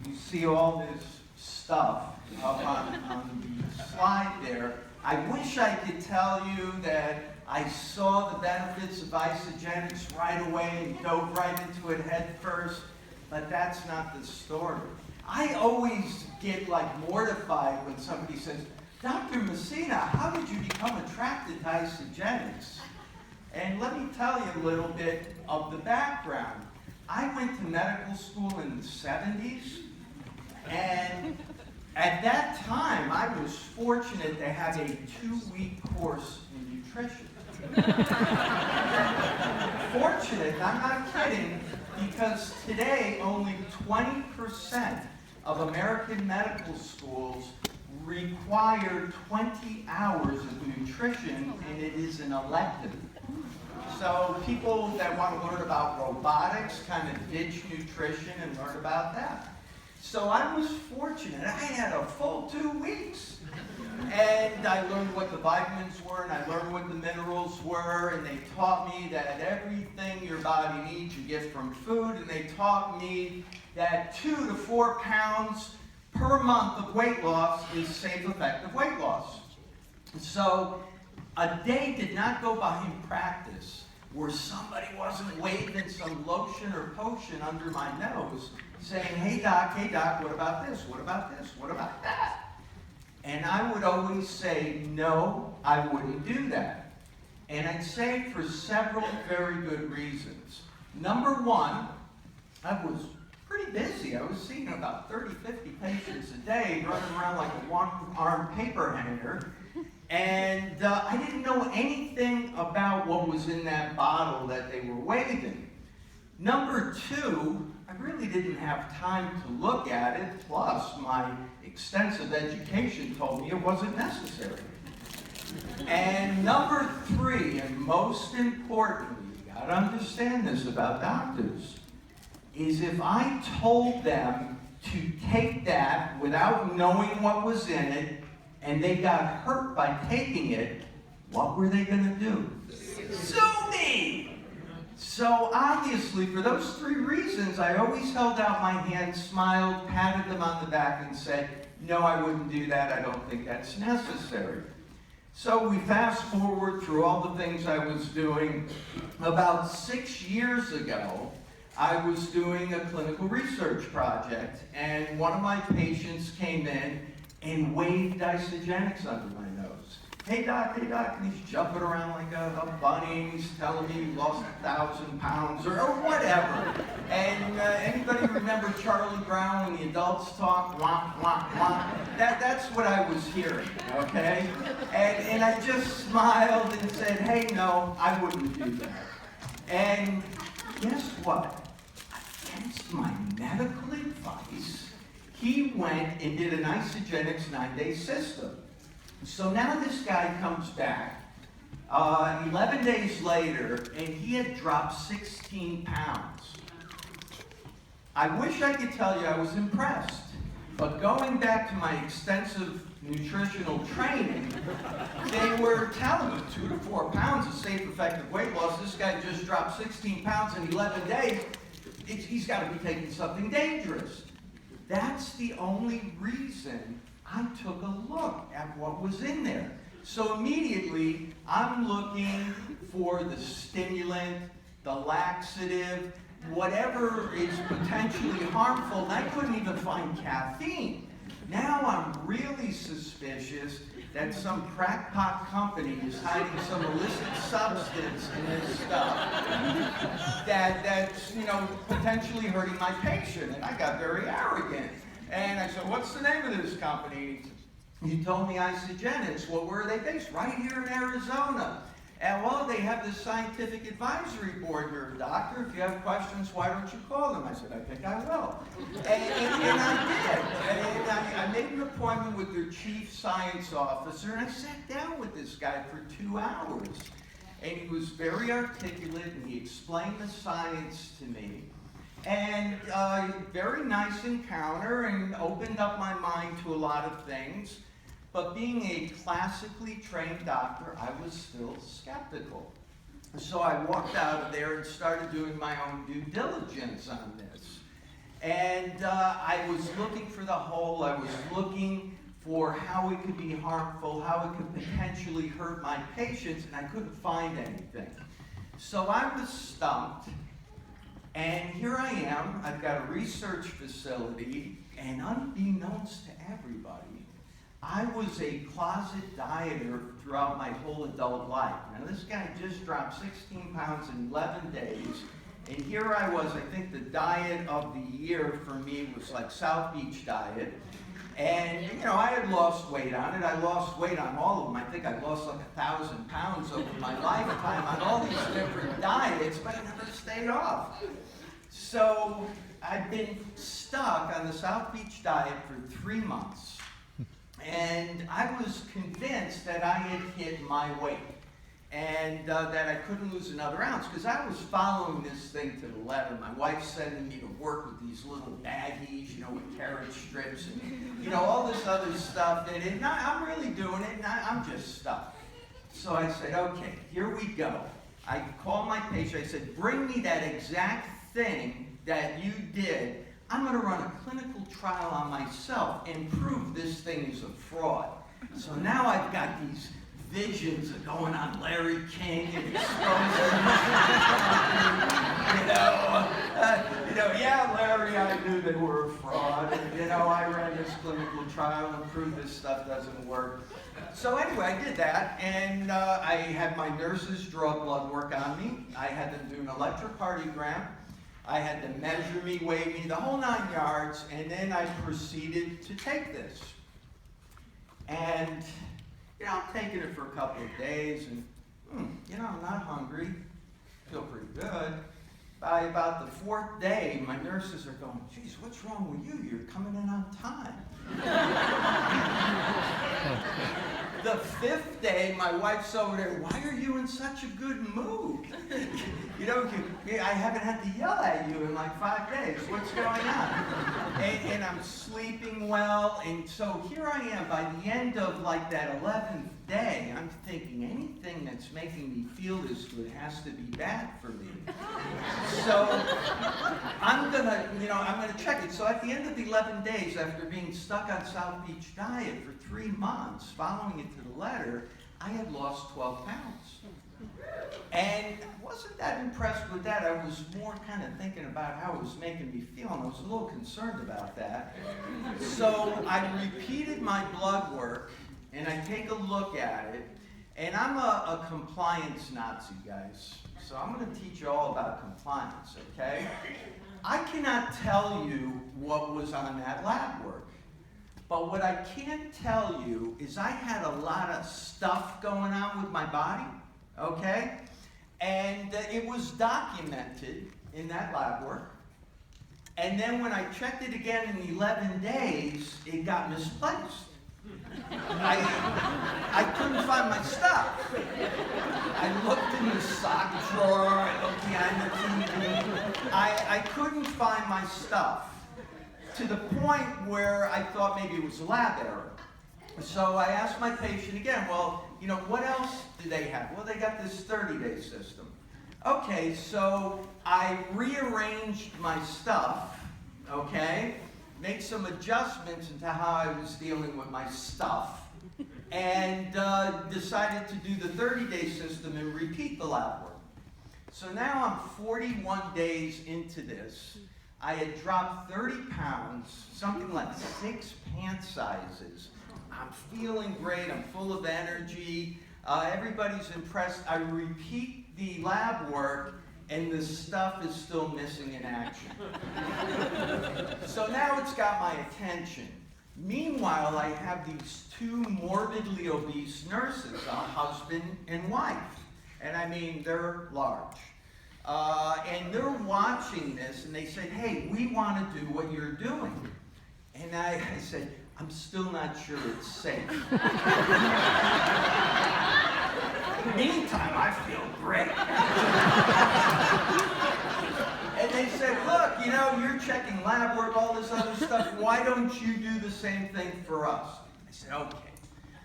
you see all this stuff up on the slide there. I wish I could tell you that I saw the benefits of isogenics right away and dove right into it head first, but that's not the story. I always get mortified when somebody says, Dr. Messina, how did you become attracted to isogenics? And let me tell you a little bit of the background. I went to medical school in the 70s, and at that time, I was fortunate to have a 2-week course in nutrition. Fortunate, I'm not kidding, because today only 20% of American medical schools require 20 hours of nutrition, and it is an elective. So people that want to learn about robotics kind of ditch nutrition and learn about that. So I was fortunate. I had a full 2 weeks. And I learned what the vitamins were, and I learned what the minerals were, and they taught me that everything your body needs you get from food, and they taught me that 2 to 4 pounds per month of weight loss is safe, effective weight loss. So a day did not go by in practice where somebody wasn't waving some lotion or potion under my nose saying, hey doc, what about this? What about this? What about that? And I would always say, no, I wouldn't do that. And I'd say it for several very good reasons. Number one, I was pretty busy. I was seeing about 30, 50 patients a day, running around like a one-armed paper hanger. And I didn't know anything about what was in that bottle that they were waving. Number two, I really didn't have time to look at it, plus my extensive education told me it wasn't necessary. And number three, and most importantly, you gotta understand this about doctors, is if I told them to take that without knowing what was in it, and they got hurt by taking it, what were they gonna do? Sue me! So obviously, for those three reasons, I always held out my hand, smiled, patted them on the back, and said, no, I wouldn't do that. I don't think that's necessary. So we fast forward through all the things I was doing. About 6 years ago, I was doing a clinical research project, and one of my patients came in and waved isogenics under my nose. Hey doc, and he's jumping around like a bunny, and he's telling me he lost 1,000 pounds or whatever. And anybody remember Charlie Brown when the adults talk, wah, wah, wah? That's what I was hearing, okay? And I just smiled and said, hey, no, I wouldn't do that. And guess what? Against my medical advice, he went and did an isogenics 9-day system. So now this guy comes back 11 days later, and he had dropped 16 pounds. I wish I could tell you I was impressed, but going back to my extensive nutritional training, they were telling me 2 to 4 pounds is safe, effective weight loss. This guy just dropped 16 pounds in 11 days. He's got to be taking something dangerous. That's the only reason I took a look at what was in there. So immediately, I'm looking for the stimulant, the laxative, whatever is potentially harmful, and I couldn't even find caffeine. Now I'm really suspicious that some crackpot company is hiding some illicit substance in this stuff that's potentially hurting my patient. And I got very arrogant. And I said, what's the name of this company? He told me Isogenics. Well, where are they based? Right here in Arizona. And well, they have this scientific advisory board here, doctor. If you have questions, why don't you call them? I said, I think I will. And I did. And I made an appointment with their chief science officer, and I sat down with this guy for 2 hours. And he was very articulate, and he explained the science to me. And very nice encounter, and opened up my mind to a lot of things. But being a classically trained doctor, I was still skeptical. So I walked out of there and started doing my own due diligence on this. And I was looking for the hole. I was looking for how it could be harmful, how it could potentially hurt my patients, and I couldn't find anything. So I was stumped, and here I am. I've got a research facility, and unbeknownst to everybody, I was a closet dieter throughout my whole adult life. Now this guy just dropped 16 pounds in 11 days, and here I was. I think the diet of the year for me was like South Beach diet. And, you know, I had lost weight on it. I lost weight on all of them. I think I lost like 1,000 pounds over my lifetime on all these different diets, but I never stayed off. So I've been stuck on the South Beach diet for 3 months. And I was convinced that I had hit my weight and that I couldn't lose another ounce because I was following this thing to the letter. My wife's sending me to work with these little baggies, you know, with carrot strips and, you know, all this other stuff. And I'm really doing it, and I'm just stuck. So I said, okay, here we go. I called my patient. I said, bring me that exact thing that you did. I'm going to run a clinical trial on myself and prove this thing is a fraud. So now I've got these visions of going on Larry King and exposing yeah, Larry, I knew they were a fraud. And, you know, I ran this clinical trial and proved this stuff doesn't work. So anyway, I did that, and I had my nurses draw blood work on me. I had them do an electrocardiogram. I had them measure me, weigh me, the whole 9 yards, and then I proceeded to take this. And you know, I'm taking it for a couple of days, and, you know, I'm not hungry. Feel pretty good. By about the 4th day, my nurses are going, geez, what's wrong with you? You're coming in on time. The 5th day, my wife's over there, why are you in such a good mood? You know, I haven't had to yell at you in like 5 days. What's going on? And I'm sleeping well, and so here I am. By the end of like that 11th day, I'm thinking anything that's making me feel this good has to be bad for me. So I'm gonna check it. So at the end of the 11 days, after being stuck on South Beach diet for 3 months, following it to the letter, I had lost 12 pounds. And I wasn't that impressed with that. I was more kind of thinking about how it was making me feel, and I was a little concerned about that. So I repeated my blood work, and I take a look at it, and I'm a compliance Nazi, guys. So I'm going to teach you all about compliance, okay? I cannot tell you what was on that lab work. But what I can tell you is I had a lot of stuff going on with my body, okay? And it was documented in that lab work. And then when I checked it again in 11 days, it got misplaced. I couldn't find my stuff. I looked in the sock drawer, I looked behind the TV. I couldn't find my stuff, to the point where I thought maybe it was a lab error. So I asked my patient again, well, you know, what else do they have? Well, they got this 30-day system. Okay, so I rearranged my stuff, okay, make some adjustments into how I was dealing with my stuff, and decided to do the 30-day system and repeat the lab work. So now I'm 41 days into this. I had dropped 30 pounds, something like 6 pant sizes. I'm feeling great, I'm full of energy, everybody's impressed. I repeat the lab work, and the stuff is still missing in action. So now it's got my attention. Meanwhile, I have these 2 morbidly obese nurses, a husband and wife. And I mean, they're large. And they're watching this, and they said, hey, we want to do what you're doing. And I said, I'm still not sure it's safe. Meantime, I feel great. And they said, look, you know, you're checking lab work, all this other stuff. Why don't you do the same thing for us? I said, okay.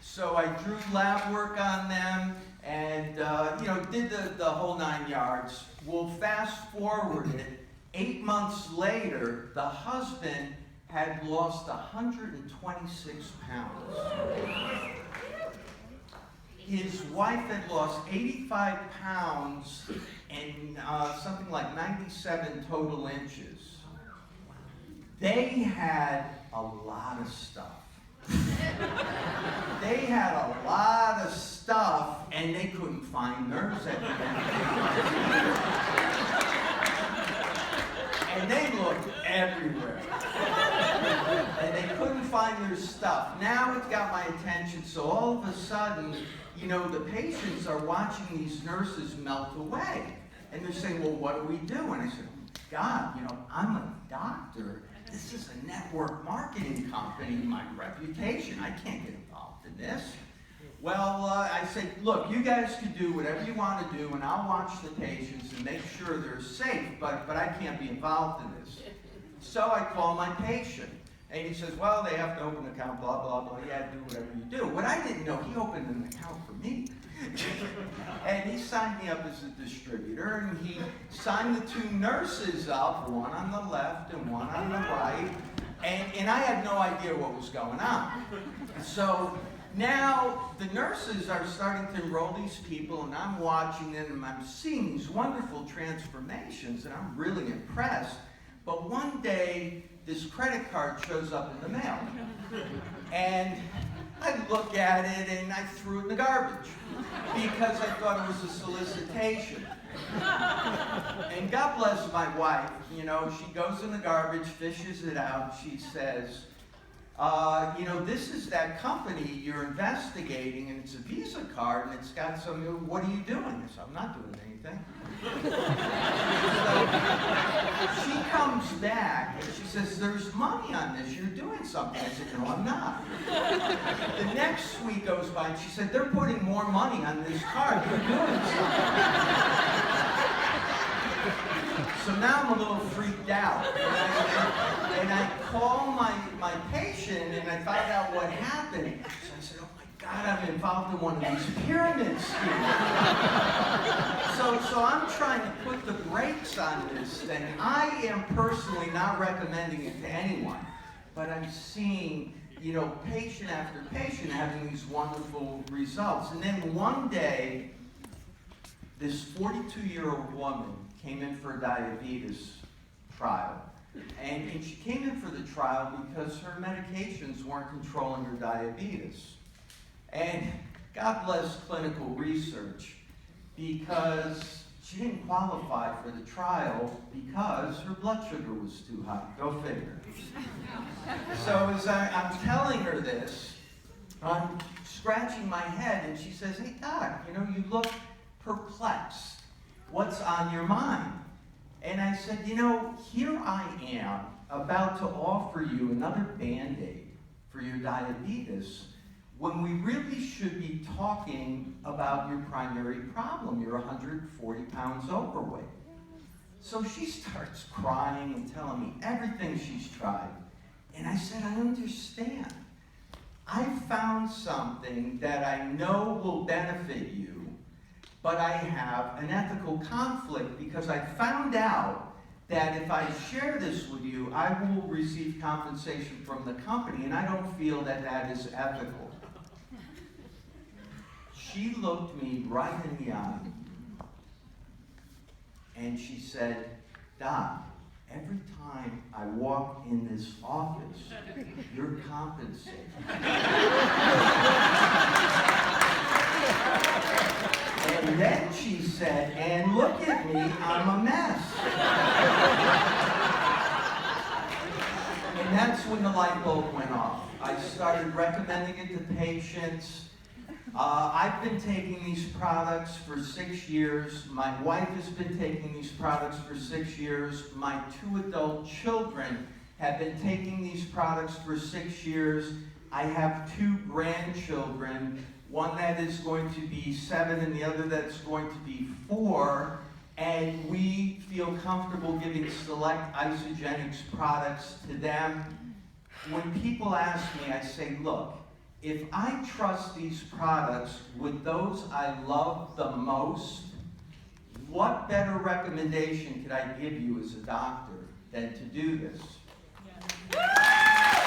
So I drew lab work on them and, you know, did the whole 9 yards. We'll fast forward it 8 months later, the husband had lost 126 pounds. His wife had lost 85 pounds and something like 97 total inches. They had a lot of stuff. They had a lot of stuff, and they couldn't find nerves at the end of the day. And they looked everywhere. And they couldn't find their stuff. Now it's got my attention, so all of a sudden, you know, the patients are watching these nurses melt away. And they're saying, well, what do we do? And I said, God, you know, I'm a doctor. This is a network marketing company, my reputation. I can't get involved in this. Well, I said, look, you guys can do whatever you want to do, and I'll watch the patients and make sure they're safe, but I can't be involved in this. So I call my patient, and he says, well, they have to open an account, blah, blah, blah. Yeah, do whatever you do. What I didn't know, he opened an account for me. And he signed me up as a distributor, and he signed the two nurses up, one on the left and one on the right, and I had no idea what was going on. So now the nurses are starting to enroll these people, and I'm watching them, and I'm seeing these wonderful transformations, and I'm really impressed. But one day, this credit card shows up in the mail, and I look at it, and I threw it in the garbage because I thought it was a solicitation. And God bless my wife, you know, she goes in the garbage, fishes it out, she says, you know, this is that company you're investigating, and it's a Visa card, and it's got some, what are you doing? I said, I'm not doing anything. So she comes back, and she says, there's money on this, you're doing something. I said, no, I'm not. The next week goes by, and she said, they're putting more money on this card, you're doing something. So now I'm a little freaked out, and I call my patient, and I find out what happened. So I said, oh my God, I'm involved in one of these pyramid schemes. So I'm trying to put the brakes on this thing. I am personally not recommending it to anyone, but I'm seeing, you know, patient after patient having these wonderful results. And then one day, this 42-year-old woman came in for a diabetes trial. And she came in for the trial because her medications weren't controlling her diabetes. And God bless clinical research, because she didn't qualify for the trial because her blood sugar was too high. Go figure. So as I'm telling her this, I'm scratching my head, and she says, hey, Doc, you know, you look perplexed. What's on your mind? And I said, you know, here I am about to offer you another Band-Aid for your diabetes when we really should be talking about your primary problem. You're 140 pounds overweight. So she starts crying and telling me everything she's tried. And I said, I understand. I found something that I know will benefit you, but I have an ethical conflict because I found out that if I share this with you, I will receive compensation from the company, and I don't feel that that is ethical. She looked me right in the eye, and she said, Doc, every time I walk in this office, you're compensated. And then she said, and look at me, I'm a mess. And that's when the light bulb went off. I started recommending it to patients. I've been taking these products for 6 years. My wife has been taking these products for 6 years. My 2 adult children have been taking these products for 6 years. I have 2 grandchildren, one that is going to be 7 and the other that's going to be 4. And we feel comfortable giving select Isogenics products to them. When people ask me, I say, look, if I trust these products with those I love the most, What better recommendation could I give you as a doctor than to do this? Yeah.